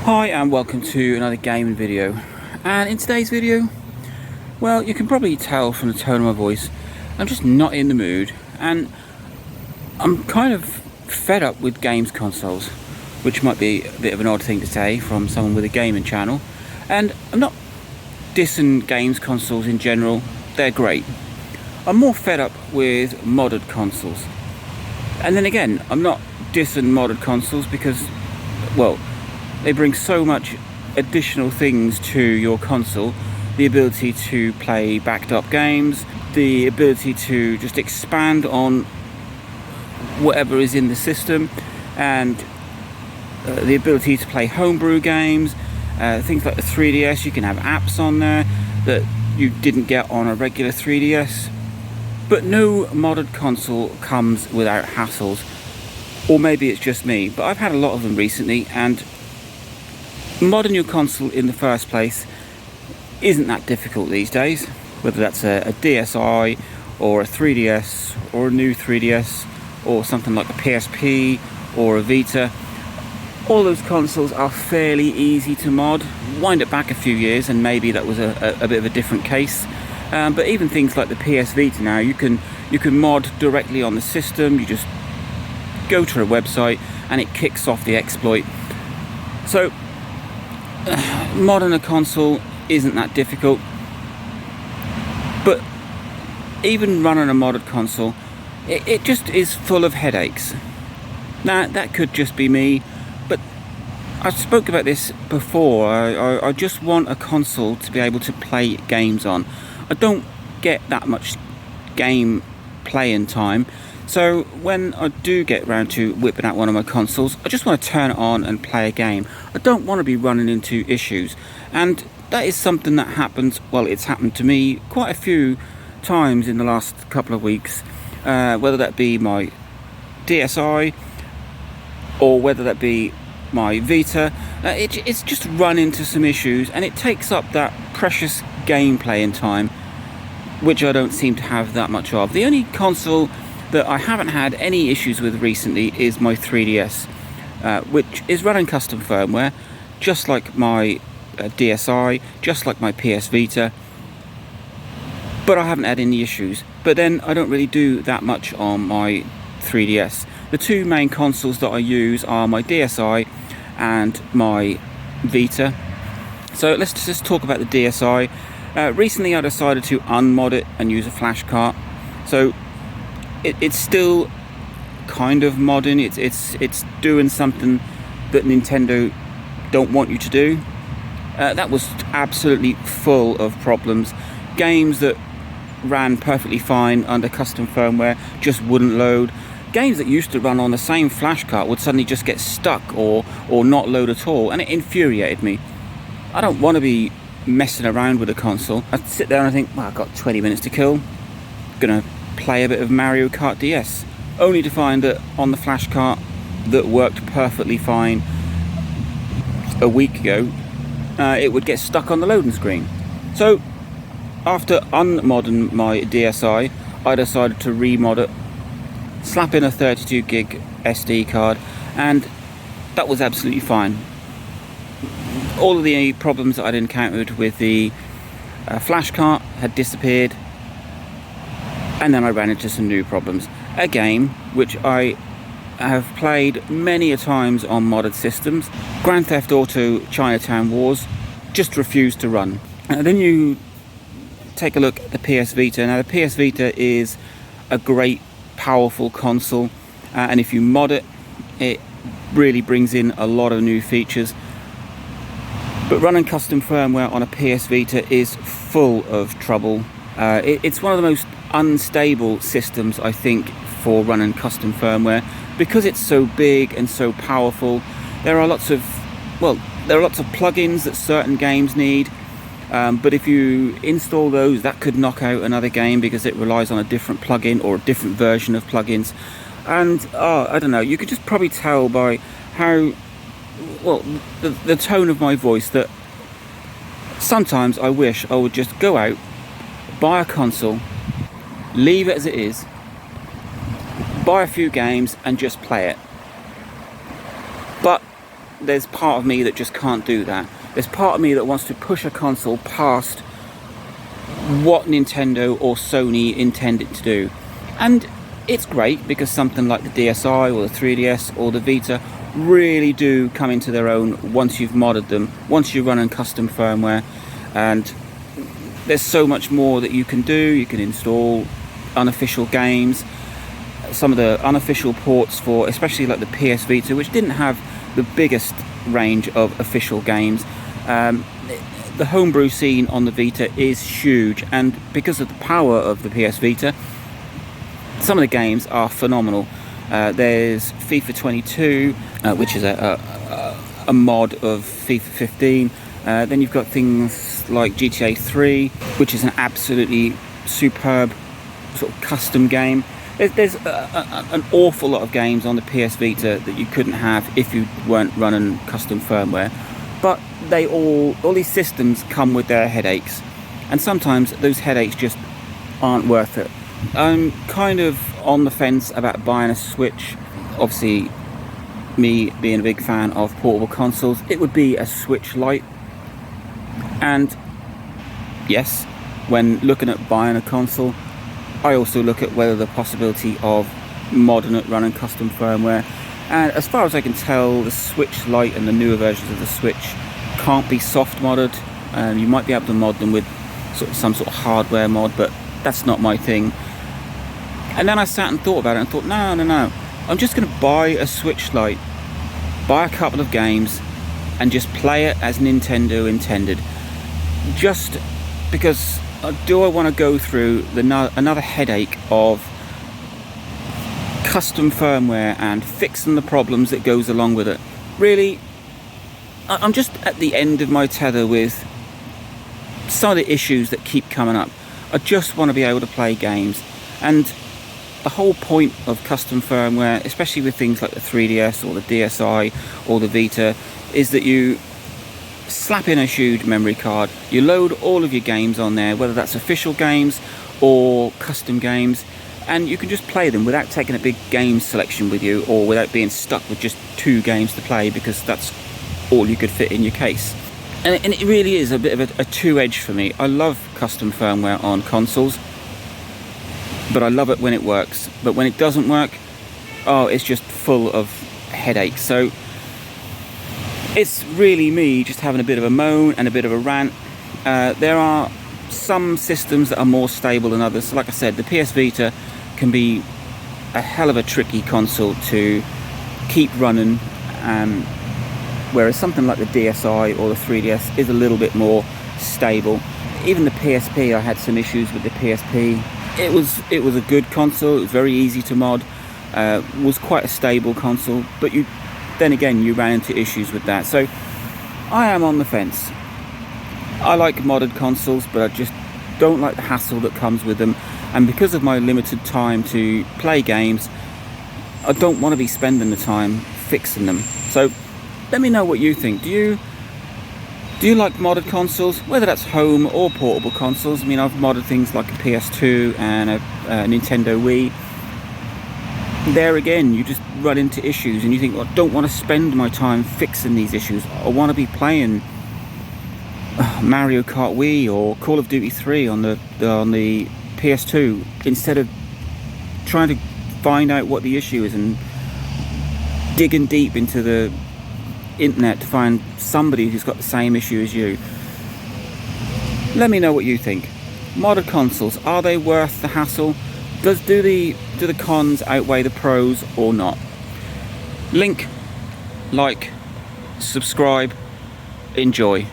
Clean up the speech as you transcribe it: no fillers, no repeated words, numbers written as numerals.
Hi and welcome to another gaming video, and in today's video, well, you can probably tell from the tone of my voice, I'm just not in the mood, and I'm kind of fed up with games consoles, which might be a bit of an odd thing to say from someone with a gaming channel. And I'm not dissing games consoles in general, they're great. I'm more fed up with modded consoles. And then again, I'm not dissing modded consoles because, well, they bring so much additional things to your console. The ability to play backed up games, the ability to just expand on whatever is in the system, and the ability to play homebrew games, things like the 3DS. You can have apps on there that you didn't get on a regular 3DS. But no modded console comes without hassles, or maybe it's just me, but I've had a lot of them recently, and modding your console in the first place isn't that difficult these days. Whether that's a DSi or a 3DS or a new 3DS or something like a PSP or a Vita, all those consoles are fairly easy to mod. Wind it back a few years and maybe that was a bit of a different case. But even things like the PS Vita now, you can mod directly on the system. You just go to a website and it kicks off the exploit. So modding a console isn't that difficult, but even running a modded console, it just is full of headaches. Now that could just be me, but I spoke about this before. I just want a console to be able to play games on. I don't get that much game playing time, so when I do get round to whipping out one of my consoles, I just want to turn it on and play a game. I don't want to be running into issues, and that is something that happens, well, it's happened to me quite a few times in the last couple of weeks, whether that be my DSi or whether that be my Vita. It's just run into some issues, and it takes up that precious game playing time, which I don't seem to have that much of. The only console that I haven't had any issues with recently is my 3DS, which is running custom firmware, just like my DSi, just like my PS Vita, but I haven't had any issues. But then I don't really do that much on my 3DS. The two main consoles that I use are my DSi and my Vita. So let's just talk about the DSi. Recently I decided to unmod it and use a flash cart. So it's still kind of modding. It's doing something that Nintendo don't want you to do. That was absolutely full of problems. Games that ran perfectly fine under custom firmware just wouldn't load. Games that used to run on the same flash cart would suddenly just get stuck or not load at all, and it infuriated me. I don't want to be messing around with a console. I'd sit there and I think, well, I've got 20 minutes to kill. Gonna play a bit of Mario Kart DS, only to find that on the flash cart that worked perfectly fine a week ago, it would get stuck on the loading screen. So after unmodding my DSi, I decided to remod it, slap in a 32 gig SD card, and that was absolutely fine. All of the problems that I'd encountered with the flash cart had disappeared, and then I ran into some new problems. A game which I have played many a times on modded systems, Grand Theft Auto Chinatown Wars, just refused to run. And then you take a look at the PS Vita. Now the PS Vita is a great powerful console, and if you mod it, it really brings in a lot of new features. But running custom firmware on a PS Vita is full of trouble. It's one of the most unstable systems, I think, for running custom firmware, because it's so big and so powerful. There are lots of plugins that certain games need, but if you install those, that could knock out another game because it relies on a different plugin or a different version of plugins. And I don't know, you could just probably tell by how, well, the tone of my voice, that sometimes I wish I would just go out, buy a console, leave it as it is, buy a few games and just play it. But there's part of me that just can't do that. There's part of me that wants to push a console past what Nintendo or Sony intended to do. And it's great because something like the DSi or the 3DS or the Vita really do come into their own once you've modded them, once you're running custom firmware. And there's so much more that you can do. You can install unofficial games, some of the unofficial ports for especially like the PS Vita, which didn't have the biggest range of official games. The homebrew scene on the Vita is huge, and because of the power of the PS Vita, some of the games are phenomenal. There's FIFA 22, which is a mod of FIFA 15. Then you've got things like GTA 3, which is an absolutely superb sort of custom game. There's an awful lot of games on the PS Vita that you couldn't have if you weren't running custom firmware. But they all these systems come with their headaches, and sometimes those headaches just aren't worth it. I'm kind of on the fence about buying a Switch. Obviously, me being a big fan of portable consoles, it would be a Switch Lite. And yes, when looking at buying a console, I also look at whether the possibility of modding it, running custom firmware. And as far as I can tell, the Switch Lite and the newer versions of the Switch can't be soft modded. You might be able to mod them with some sort of hardware mod, but that's not my thing. And then I sat and thought about it and thought, no. I'm just going to buy a Switch Lite, buy a couple of games, and just play it as Nintendo intended. Just because, do I want to go through another headache of custom firmware and fixing the problems that goes along with it? Really, I'm just at the end of my tether with some of the issues that keep coming up. I just want to be able to play games, and the whole point of custom firmware, especially with things like the 3DS or the DSi or the Vita, is that you slap in a huge memory card, you load all of your games on there, whether that's official games or custom games, and you can just play them without taking a big game selection with you, or without being stuck with just 2 games to play because that's all you could fit in your case. And it really is a bit of a two-edge for me. I love custom firmware on consoles, but I love it when it works. But when it doesn't work, it's just full of headaches. So it's really me just having a bit of a moan and a bit of a rant. There are some systems that are more stable than others. So like I said, the PS Vita can be a hell of a tricky console to keep running, whereas something like the DSi or the 3DS is a little bit more stable. Even the PSP, I had some issues with the PSP. It was a good console. It was very easy to mod. Was quite a stable console, but then again you ran into issues with that. So I am on the fence. I like modded consoles, but I just don't like the hassle that comes with them. And because of my limited time to play games, I don't want to be spending the time fixing them. So let me know what you think. Do you like modded consoles, whether that's home or portable consoles? I mean, I've modded things like a PS2 and a Nintendo Wii. There again, you just run into issues and you think, well, I don't want to spend my time fixing these issues. I want to be playing Mario Kart Wii or Call of Duty 3 on the PS2 instead of trying to find out what the issue is and digging deep into the internet to find somebody who's got the same issue as you. Let me know what you think. Modded consoles, are they worth the hassle? Do the cons outweigh the pros or not? Like, subscribe, enjoy.